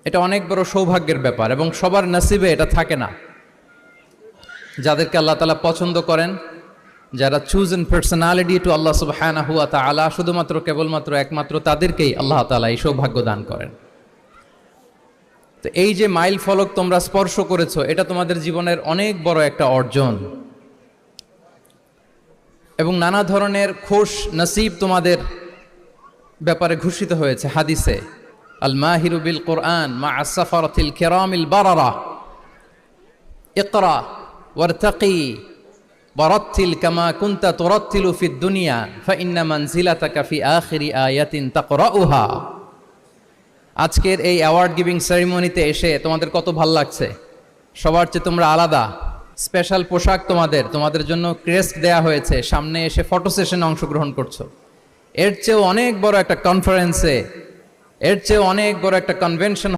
এটা অনেক বড় সৌভাগ্যের ব্যাপার এবং সবার নসিবে এটা থাকে না। যাদেরকে আল্লাহ তাআলা পছন্দ করেন, যারা চুজেন পার্সোনালিটি টু আল্লাহ সুবহানাহু ওয়া তাআলা, শুধুমাত্র কেবলমাত্র একমাত্র তাদেরকেই আল্লাহ তাআলা এই সৌভাগ্য দান করেন। তো এই যে মাইল ফলক তোমরা স্পর্শ করেছো, এটা তোমাদের জীবনের অনেক বড় একটা অর্জন এবং নানা ধরনের খুশ নসিব তোমাদের ব্যাপারে ঘোষিত হয়েছে হাদিসে। আল মাহিরু বিল কোরআন মা আসসাফারাতিল কিরামিল বারারা, ইকরা ওয়ারতাকি ওয়ারাত্তিল কামা কুনতা তুরাত্তিলু ফিদ দুনিয়া ফাইন্না মানজিলাতাকা ফি আখিরি আয়াতিন তাকরাউহা। আজকের এই অ্যাওয়ার্ড গিভিং সেরিমনিতে এসে তোমাদের কত ভাল লাগছে? সবার চেয়ে তোমরা আলাদা, স্পেশাল পোশাক তোমাদের জন্য ক্রেস্ট দেয়া হয়েছে, সামনে এসে ফটো সেশনে অংশগ্রহণ করছো। এর চেয়েও অনেক বড় একটা কনফারেন্সে, এর চেয়েও অনেক বড় একটা কনভেনশন